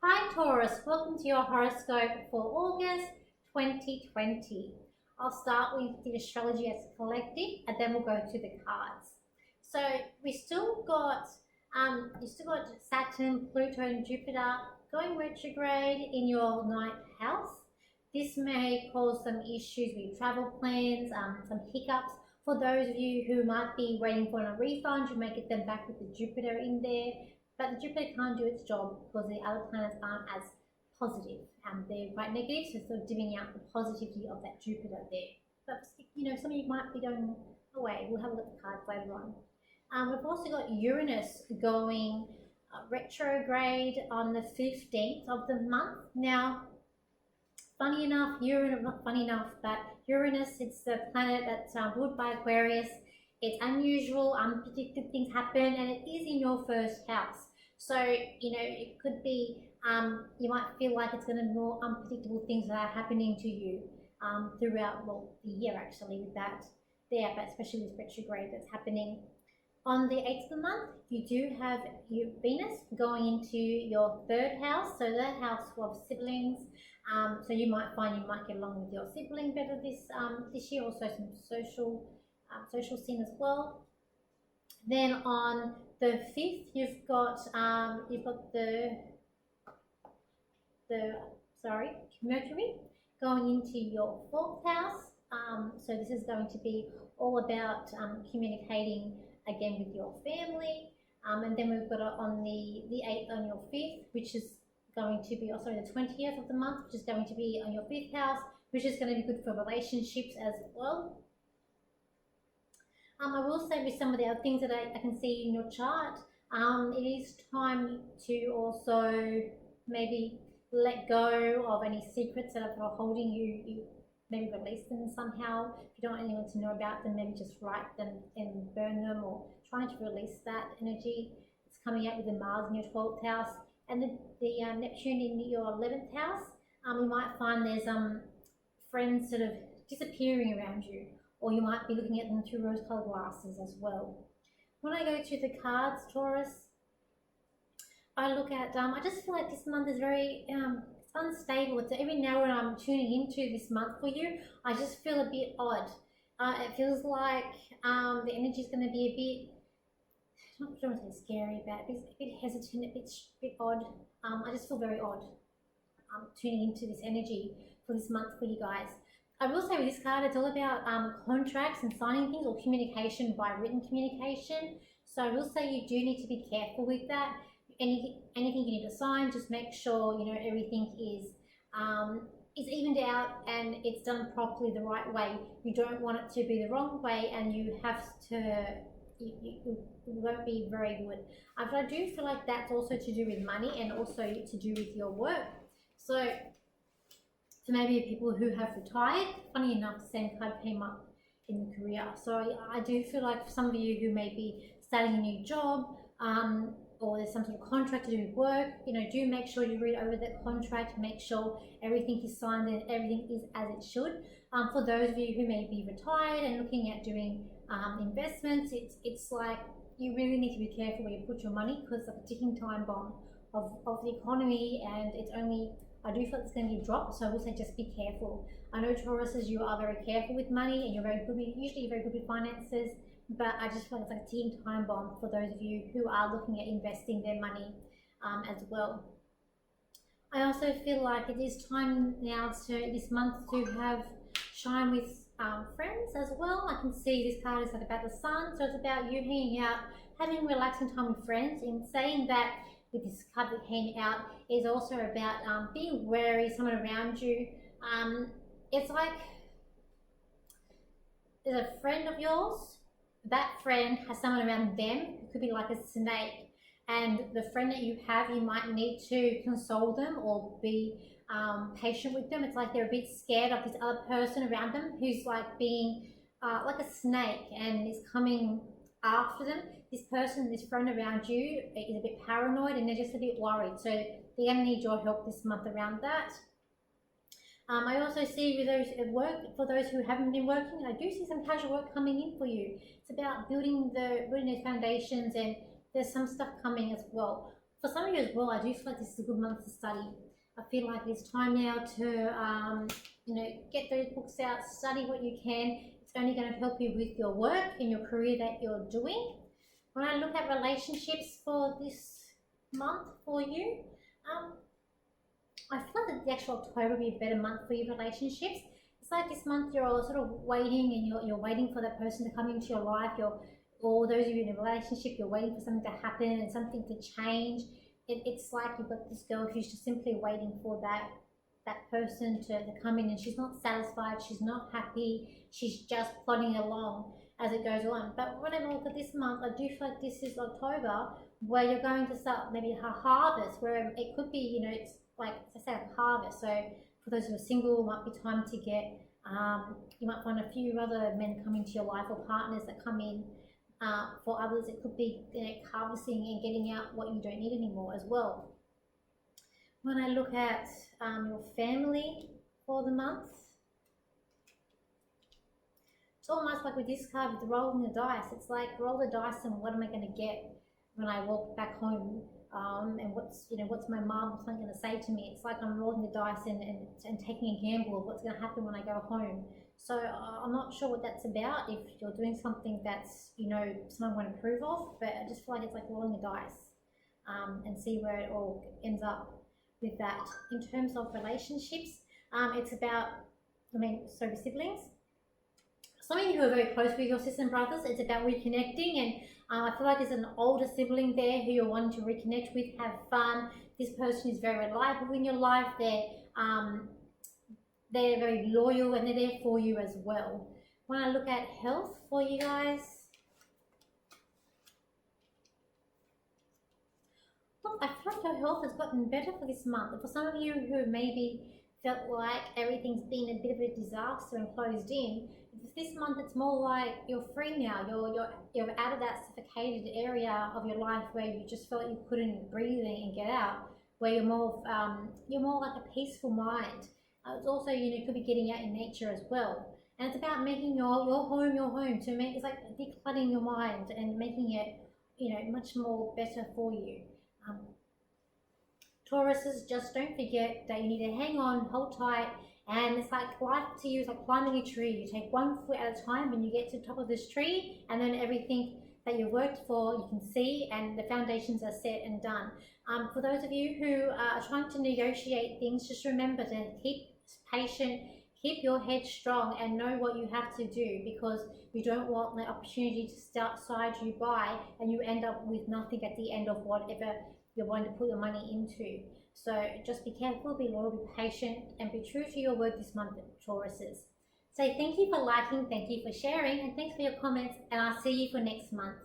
Hi Taurus, welcome to your horoscope for August 2020. I'll start with the astrology as a collective and then we'll go to the cards. So you still got Saturn, Pluto and Jupiter going retrograde in your ninth house. This may cause some issues with travel plans, some hiccups. For those of you who might be waiting for a refund, you may get them back with the Jupiter in there. But the Jupiter can't do its job because the other planets aren't as positive. They're quite negative, so sort of dimming out the positivity of that Jupiter there. But some of you might be going away. We'll have a look at the cards later on. We've also got Uranus going retrograde on the 15th of the month. Now, funny enough, not funny enough, but Uranus, it's the planet that's ruled by Aquarius. It's unusual, unpredicted things happen, and it is in your first house. So, it could be, you might feel like it's going to be more unpredictable things that are happening to you throughout, the year actually with that there, but especially this retrograde that's happening. On the 8th of the month, you do have your Venus going into your third house, so that house of siblings. So you might find you might get along with your sibling better this year, also some social scene as well. Then on the 5th, you've got Mercury going into your 4th house. So this is going to be all about communicating again with your family. And then we've got it on the 8th on your 5th, which is going to be also the 20th of the month, which is going to be on your 5th house, which is going to be good for relationships as well. I will say with some of the other things that I can see in your chart, it is time to also maybe let go of any secrets that are holding you. You maybe release them somehow. If you don't want anyone to know about them, maybe just write them and burn them, or trying to release that energy. It's coming out with the Mars in your 12th house and the Neptune in your 11th house. You might find there's friends sort of disappearing around you, or you might be looking at them through rose-colored glasses as well. When I go to the cards, Taurus, I look at, I just feel like this month is very it's unstable. It's every now and then I'm tuning into this month for you, I just feel a bit odd. It feels like the energy is going to be a bit, I'm not sure what to say scary about it, a bit hesitant, a bit odd. I just feel very odd tuning into this energy for this month for you guys. I will say with this card, it's all about contracts and signing things, or communication by written communication. So I will say you do need to be careful with that. Anything you need to sign, just make sure everything is evened out and it's done properly the right way. You don't want it to be the wrong way, and you have to. You won't be very good. But I do feel like that's also to do with money and also to do with your work. So maybe people who have retired, funny enough, the same card came up in the career. So I do feel like for some of you who may be starting a new job, or there's some sort of contract to do with work, do make sure you read over that contract, make sure everything is signed and everything is as it should. For those of you who may be retired and looking at doing investments, it's like you really need to be careful where you put your money, because it's a ticking time bomb of the economy, and I do feel it's going to be dropped, so I will say just be careful. I know Tauruses, you are very careful with money and usually very good with finances, but I just feel like it's like a ticking time bomb for those of you who are looking at investing their money as well. I also feel like it is time now this month to have shine with friends as well. I can see this card is like about the sun, so it's about you hanging out, having relaxing time with friends. In saying that, with this card that came out, is also about being wary of someone around you. It's like there's a friend of yours, that friend has someone around them who could be like a snake, and the friend that you have, you might need to console them or be patient with them. It's like they're a bit scared of this other person around them who's like being like a snake and is coming after them. This person, this friend around you is a bit paranoid and they're just a bit worried. So they're going to need your help this month around that. I also see with those at work, for those who haven't been working, I do see some casual work coming in for you. It's about building those foundations, and there's some stuff coming as well. For some of you as well, I do feel like this is a good month to study. I feel like it's time now to, get those books out, study what you can. It's only going to help you with your work and your career that you're doing. When I look at relationships for this month for you, I feel like the actual October will be a better month for your relationships. It's like this month you're all sort of waiting, and you're waiting for that person to come into your life. Or those of you in a relationship, you're waiting for something to happen and something to change. It's like you've got this girl who's just simply waiting for that person to come in, and she's not satisfied, she's not happy, she's just plodding along as it goes on. But when I look at this month, I do feel like this is October, where you're going to start maybe a harvest, where it could be, it's like, as I say, a harvest. So for those who are single, it might be time to get, you might find a few other men come into your life, or partners that come in. For others, it could be harvesting and getting out what you don't need anymore as well. When I look at your family for the month, it's almost like with this card, with rolling the dice. It's like, roll the dice and what am I going to get when I walk back home? And what's my mom going to say to me? It's like I'm rolling the dice and taking a gamble of what's going to happen when I go home. So I'm not sure what that's about, if you're doing something that's, someone won't approve of, but I just feel like it's like rolling the dice and see where it all ends up with that. In terms of relationships, it's about, with siblings. Some of you who are very close with your sisters and brothers, it's about reconnecting, and I feel like there's an older sibling there who you're wanting to reconnect with, have fun. This person is very reliable in your life. They're very loyal, and they're there for you as well. When I look at health for you guys, look, I feel like your health has gotten better for this month. For some of you who maybe felt like everything's been a bit of a disaster and closed in, this month it's more like you're free now. You're out of that suffocated area of your life where you just felt you couldn't breathe and get out. Where you're more like a peaceful mind. It's also, you could be getting out in nature as well. And it's about making your home your home. It's like decluttering your mind and making it, much more better for you. Tauruses, just don't forget that you need to hang on, hold tight, and it's like life to you is like climbing a tree. You take one foot at a time and you get to the top of this tree, and then everything that you worked for you can see, and the foundations are set and done. For those of you who are trying to negotiate things, just remember to keep patient, keep your head strong, and know what you have to do, because you don't want the opportunity to slide you by and you end up with nothing at the end of whatever you're wanting to put your money into. So just be careful, be loyal, be patient, and be true to your word this month, Tauruses. So thank you for liking, thank you for sharing, and thanks for your comments, and I'll see you for next month.